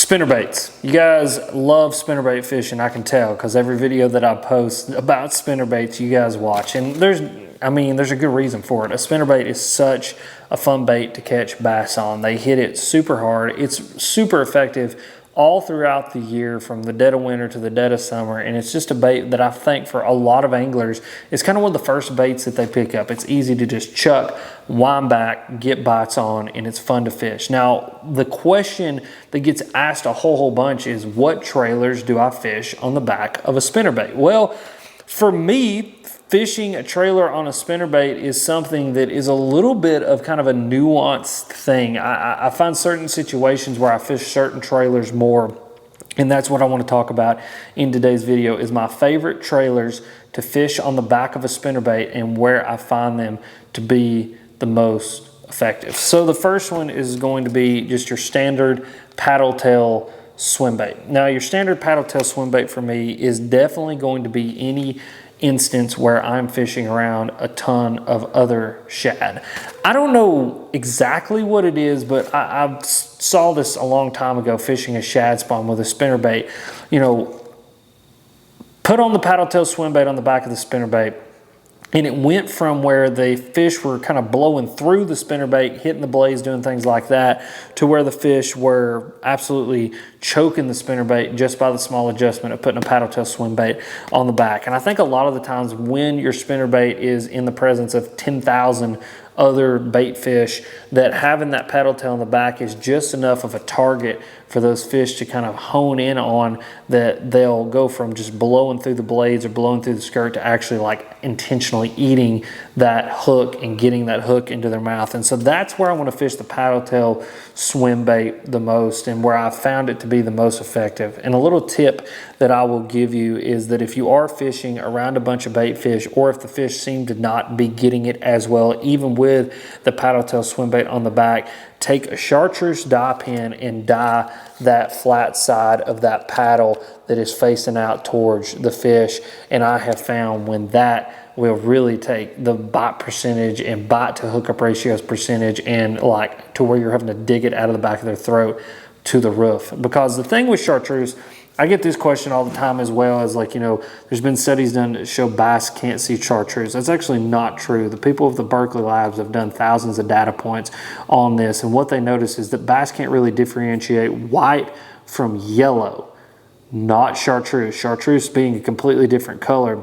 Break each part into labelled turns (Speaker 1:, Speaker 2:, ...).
Speaker 1: Spinnerbaits. You guys love spinnerbait fishing, I can tell, because every video that I post about spinnerbaits, you guys watch. And there's a good reason for it. A spinnerbait is such a fun bait to catch bass on. They hit it super hard. It's super effective all throughout the year, from the dead of winter to the dead of summer. And it's just a bait that I think for a lot of anglers, it's kind of one of the first baits that they pick up. It's easy to just chuck, wind back, get bites on, and it's fun to fish. Now, the question that gets asked a whole bunch is, what trailers do I fish on the back of a spinnerbait? Well, for me, fishing a trailer on a spinnerbait is something that is a little bit of kind of a nuanced thing. I find certain situations where I fish certain trailers more, and that's what I want to talk about in today's video, is my favorite trailers to fish on the back of a spinnerbait and where I find them to be the most effective. So the first one is going to be just your standard paddle tail swim bait. Now, your standard paddle tail swim bait for me is definitely going to be any instance where I'm fishing around a ton of other shad. I don't know exactly what it is, but I saw this a long time ago fishing a shad spawn with a spinnerbait. You know, put on the paddle tail swim bait on the back of the spinnerbait, and it went from where the fish were kind of blowing through the spinnerbait, hitting the blades, doing things like that, to where the fish were absolutely choking the spinnerbait just by the small adjustment of putting a paddle tail swim bait on the back. And I think a lot of the times when your spinnerbait is in the presence of 10,000 other bait fish, that having that paddle tail on the back is just enough of a target for those fish to kind of hone in on, that they'll go from just blowing through the blades or blowing through the skirt to actually like intentionally eating that hook and getting that hook into their mouth. And so that's where I want to fish the paddle tail swim bait the most, and where I found it to be the most effective. And a little tip that I will give you is that if you are fishing around a bunch of bait fish, or if the fish seem to not be getting it as well, even with the paddle tail swim bait on the back, take a chartreuse dye pen and dye that flat side of that paddle that is facing out towards the fish. And I have found when that will really take the bite percentage and bite to hookup ratios percentage, and like to where you're having to dig it out of the back of their throat to the roof. Because the thing with chartreuse, I get this question all the time as well, as like, you know, there's been studies done that show bass can't see chartreuse. That's actually not true. The people of the Berkeley labs have done thousands of data points on this, and what they notice is that bass can't really differentiate white from yellow, not chartreuse. Chartreuse being a completely different color,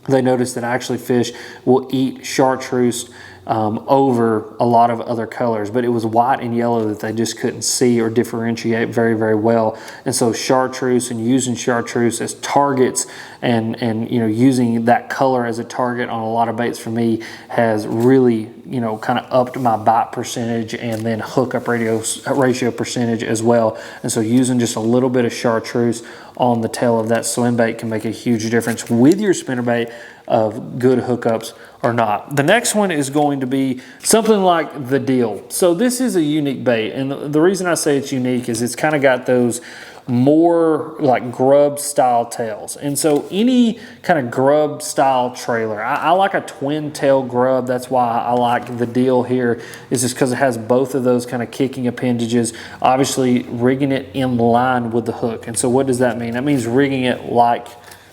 Speaker 1: they notice that actually fish will eat chartreuse over a lot of other colors, but it was white and yellow that they just couldn't see or differentiate very, very well. And so chartreuse, and using chartreuse as targets, and you know, using that color as a target on a lot of baits for me has really, you know, kind of upped my bite percentage and then hookup ratio percentage as well. And so using just a little bit of chartreuse on the tail of that swim bait can make a huge difference with your spinnerbait of good hookups or not. The next one is going to be something like the Deal. So this is a unique bait, and the reason I say it's unique is it's kind of got those more like grub style tails. And so any kind of grub style trailer, I like a twin tail grub. That's why I like the Deal here, is just because it has both of those kind of kicking appendages, obviously rigging it in line with the hook. And so what does that mean? That means rigging it like,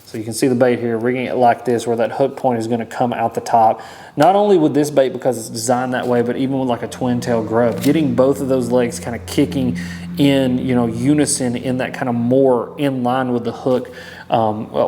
Speaker 1: so you can see the bait here, rigging it like this, where that hook point is going to come out the top. Not only with this bait because it's designed that way, but even with like a twin tail grub, getting both of those legs kind of kicking in, you know, unison, in that kind of more in line with the hook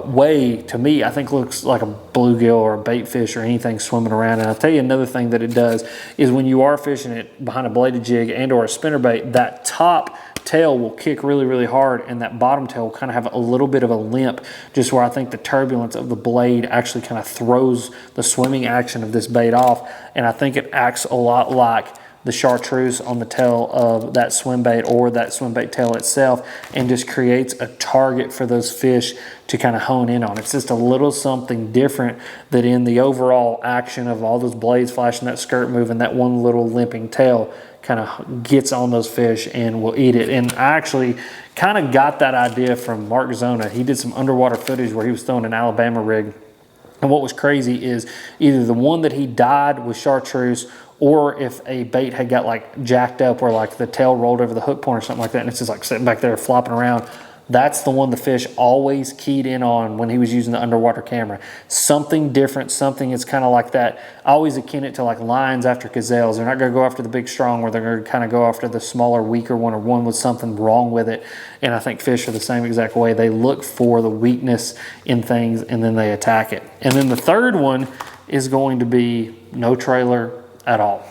Speaker 1: way, to me, I think looks like a bluegill or a bait fish or anything swimming around. And I'll tell you another thing that it does is when you are fishing it behind a bladed jig and or a spinnerbait, that top tail will kick really, really hard, and that bottom tail will kind of have a little bit of a limp, just where I think the turbulence of the blade actually kind of throws the swimming action of this bait off. And I think it acts a lot like the chartreuse on the tail of that swim bait, or that swim bait tail itself, and just creates a target for those fish to kind of hone in on. It's just a little something different that in the overall action of all those blades flashing, that skirt moving, that one little limping tail kind of gets on those fish and will eat it. And I actually kind of got that idea from Mark Zona. He did some underwater footage where he was throwing an Alabama rig. And what was crazy is either the one that he dyed with chartreuse or if a bait had got like jacked up where like the tail rolled over the hook point or something like that, and it's just like sitting back there flopping around. That's the one the fish always keyed in on when he was using the underwater camera. Something different, something that's kind of like that. I always akin it to like lions after gazelles. They're not going to go after the big strong one. They're going to kind of go after the smaller, weaker one, or one with something wrong with it. And I think fish are the same exact way. They look for the weakness in things and then they attack it. And then the third one is going to be no trailer at all.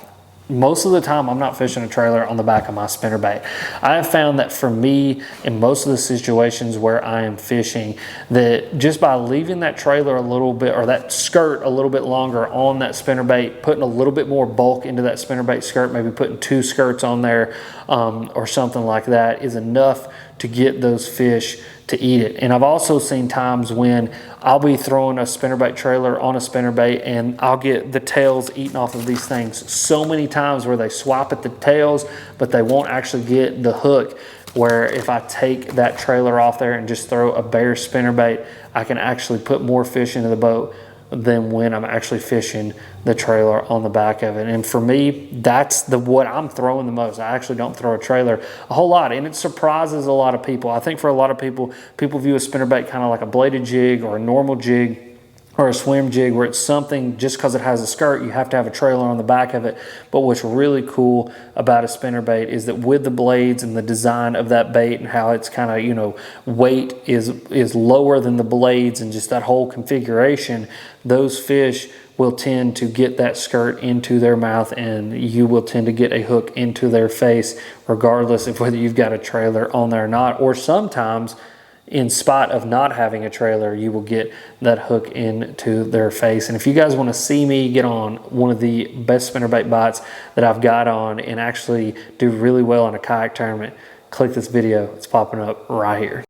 Speaker 1: Most of the time, I'm not fishing a trailer on the back of my spinnerbait. I have found that for me, in most of the situations where I am fishing, that just by leaving that trailer a little bit, or that skirt a little bit longer on that spinnerbait, putting a little bit more bulk into that spinnerbait skirt, maybe putting 2 skirts on there or something like that, is enough to get those fish to eat it. And I've also seen times when I'll be throwing a spinnerbait trailer on a spinnerbait and I'll get the tails eaten off of these things so many times where they swap at the tails, but they won't actually get the hook, where if I take that trailer off there and just throw a bare spinnerbait, I can actually put more fish into the boat than when I'm actually fishing the trailer on the back of it. And for me, that's what I'm throwing the most. I actually don't throw a trailer a whole lot, and it surprises a lot of people. I think for a lot of people, people view a spinnerbait kind of like a bladed jig or a normal jig or a swim jig, where it's something just because it has a skirt, you have to have a trailer on the back of it. But what's really cool about a spinnerbait is that with the blades and the design of that bait and how it's kind of, you know, weight is lower than the blades, and just that whole configuration, those fish will tend to get that skirt into their mouth, and you will tend to get a hook into their face, regardless of whether you've got a trailer on there or not. Or sometimes, in spite of not having a trailer, you will get that hook into their face. And if you guys want to see me get on one of the best spinnerbait bites that I've got on and actually do really well in a kayak tournament, click this video. It's popping up right here.